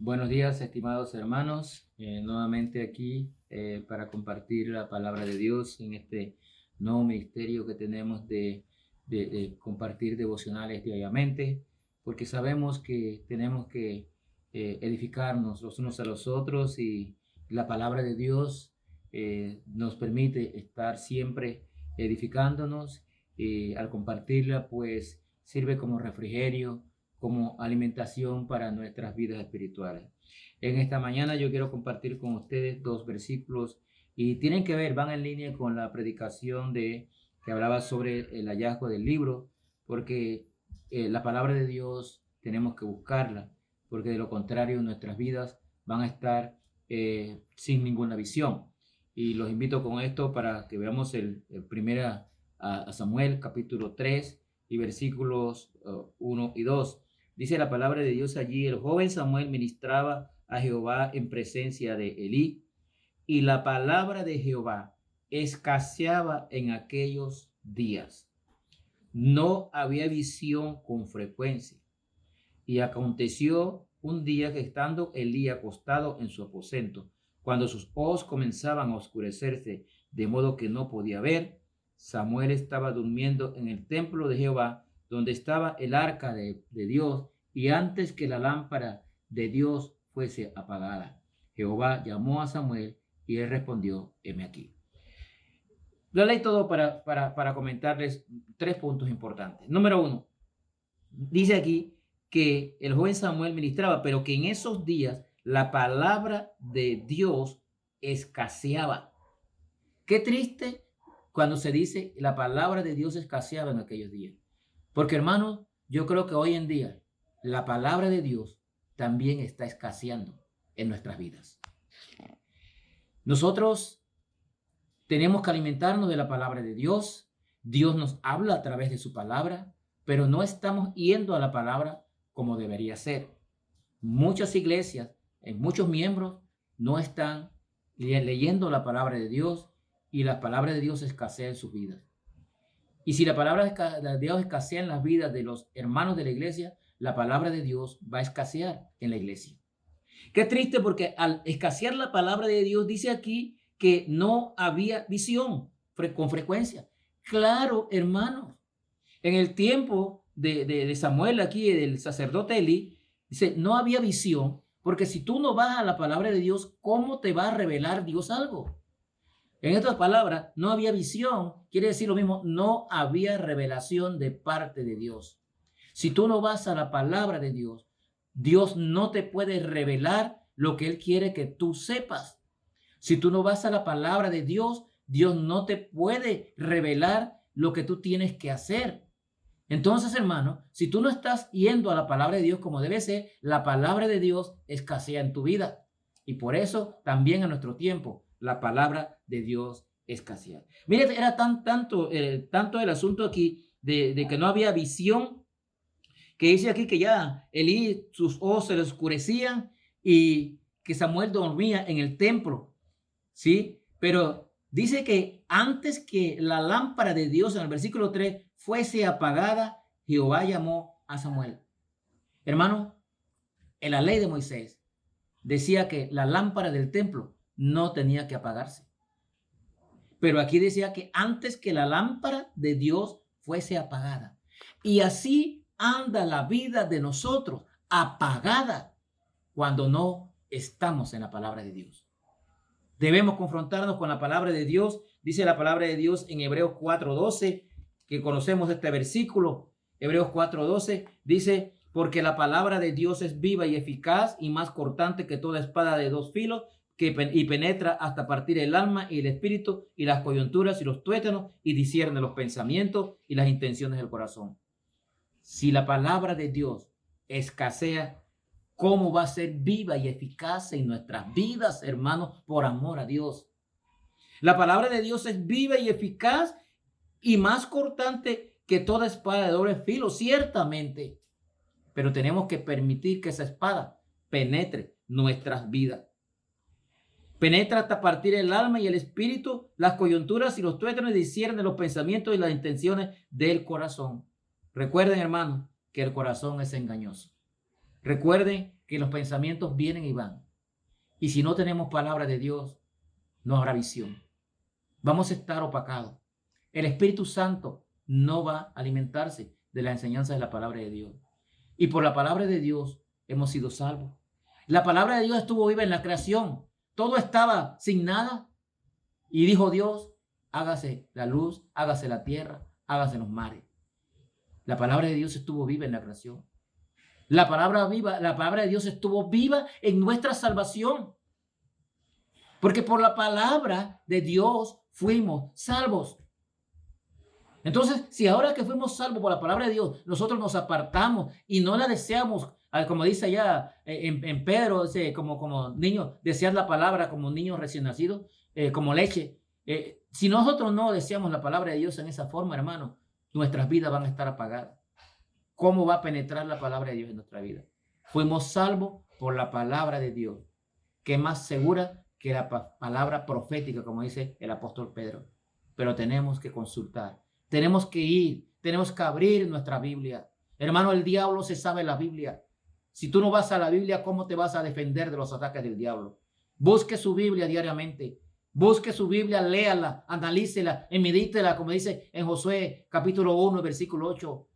Buenos días, estimados hermanos. Nuevamente aquí para compartir la palabra de Dios en este nuevo ministerio que tenemos de compartir devocionales diariamente, porque sabemos que tenemos que edificarnos los unos a los otros y la palabra de Dios nos permite estar siempre edificándonos y al compartirla pues sirve como refrigerio, como alimentación para nuestras vidas espirituales. En esta mañana yo quiero compartir con ustedes dos versículos y tienen que ver, van en línea con la predicación que hablaba sobre el hallazgo del libro, porque la palabra de Dios tenemos que buscarla, porque de lo contrario nuestras vidas van a estar sin ninguna visión. Y los invito con esto para que veamos el primera a Samuel capítulo 3 y versículos 1 y 2. Dice la palabra de Dios allí: el joven Samuel ministraba a Jehová en presencia de Elí, y la palabra de Jehová escaseaba en aquellos días. No había visión con frecuencia. Y aconteció un día que estando Elí acostado en su aposento, cuando sus ojos comenzaban a oscurecerse, de modo que no podía ver, Samuel estaba durmiendo en el templo de Jehová, donde estaba el arca de Dios, y antes que la lámpara de Dios fuese apagada, Jehová llamó a Samuel y él respondió: heme aquí. Lo leí todo para comentarles tres puntos importantes. Número uno, dice aquí que el joven Samuel ministraba, pero que en esos días la palabra de Dios escaseaba. Qué triste cuando se dice la palabra de Dios escaseaba en aquellos días. Porque, hermanos, yo creo que hoy en día la palabra de Dios también está escaseando en nuestras vidas. Nosotros tenemos que alimentarnos de la palabra de Dios. Dios nos habla a través de su palabra, pero no estamos yendo a la palabra como debería ser. Muchas iglesias, muchos miembros no están leyendo la palabra de Dios y la palabra de Dios escasea en sus vidas. Y si la palabra de Dios escasea en las vidas de los hermanos de la iglesia, la palabra de Dios va a escasear en la iglesia. Qué triste, porque al escasear la palabra de Dios dice aquí que no había visión con frecuencia. Claro, hermanos, en el tiempo de Samuel aquí, del sacerdote Elí, dice, no había visión, porque si tú no vas a la palabra de Dios, ¿cómo te va a revelar Dios algo? En otras palabras, no había visión, quiere decir lo mismo, no había revelación de parte de Dios. Si tú no vas a la palabra de Dios, Dios no te puede revelar lo que Él quiere que tú sepas. Si tú no vas a la palabra de Dios, Dios no te puede revelar lo que tú tienes que hacer. Entonces, hermano, si tú no estás yendo a la palabra de Dios como debe ser, la palabra de Dios escasea en tu vida. Y por eso también en nuestro tiempo la palabra de Dios escasea. Mire, era tanto el asunto aquí de que no había visión, que dice aquí que ya Elí, sus ojos se le oscurecían y que Samuel dormía en el templo, ¿sí? Pero dice que antes que la lámpara de Dios, en el versículo 3, fuese apagada, Jehová llamó a Samuel. Hermano, en la ley de Moisés decía que la lámpara del templo no tenía que apagarse. Pero aquí decía que antes que la lámpara de Dios fuese apagada. Y así anda la vida de nosotros, apagada, cuando no estamos en la palabra de Dios. Debemos confrontarnos con la palabra de Dios. Dice la palabra de Dios en Hebreos 4:12, que conocemos este versículo. Hebreos 4:12 dice: porque la palabra de Dios es viva y eficaz y más cortante que toda espada de dos filos, y penetra hasta partir el alma y el espíritu y las coyunturas y los tuétanos, y discierne los pensamientos y las intenciones del corazón. Si la palabra de Dios escasea, ¿cómo va a ser viva y eficaz en nuestras vidas, hermanos, por amor a Dios? La palabra de Dios es viva y eficaz y más cortante que toda espada de doble filo, ciertamente. Pero tenemos que permitir que esa espada penetre nuestras vidas. Penetra hasta partir el alma y el espíritu, las coyunturas y los tuétanos, y discierne los pensamientos y las intenciones del corazón. Recuerden, hermanos, que el corazón es engañoso. Recuerden que los pensamientos vienen y van. Y si no tenemos palabra de Dios, no habrá visión. Vamos a estar opacados. El Espíritu Santo no va a alimentarse de la enseñanza de la palabra de Dios. Y por la palabra de Dios hemos sido salvos. La palabra de Dios estuvo viva en la creación. Todo estaba sin nada. Y dijo Dios, hágase la luz, hágase la tierra, hágase los mares. La palabra de Dios estuvo viva en la creación. La palabra de Dios estuvo viva en nuestra salvación. Porque por la palabra de Dios fuimos salvos. Entonces, si ahora que fuimos salvos por la palabra de Dios, nosotros nos apartamos y no la deseamos, como dice allá en Pedro, como niños, desear la palabra como niños recién nacidos, como leche. Si nosotros no deseamos la palabra de Dios en esa forma, hermano, nuestras vidas van a estar apagadas. ¿Cómo va a penetrar la palabra de Dios en nuestra vida? Fuimos salvos por la palabra de Dios, que es más segura que la palabra profética, como dice el apóstol Pedro. Pero tenemos que consultar, tenemos que ir, tenemos que abrir nuestra Biblia. Hermano, el diablo se sabe la Biblia. Si tú no vas a la Biblia, ¿cómo te vas a defender de los ataques del diablo? Busque su Biblia diariamente. Busque su Biblia, léala, analícela y medítela, como dice en Josué capítulo 1, versículo 8.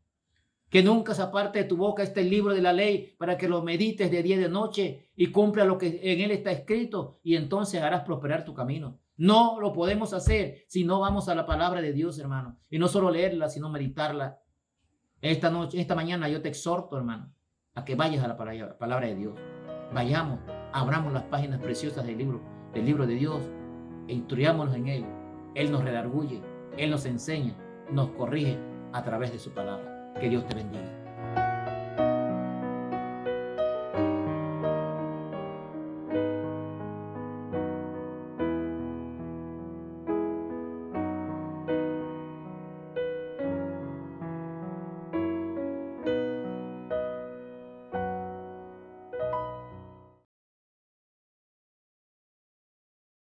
Que nunca se aparte de tu boca este libro de la ley para que lo medites de día y de noche y cumpla lo que en él está escrito y entonces harás prosperar tu camino. No lo podemos hacer si no vamos a la palabra de Dios, hermano. Y no solo leerla, sino meditarla. Esta mañana yo te exhorto, hermano, a que vayas a la palabra de Dios. Vayamos, abramos las páginas preciosas del libro de Dios e instruyámonos en él. Él nos redarguye, él nos enseña, nos corrige a través de su palabra. Que Dios te bendiga.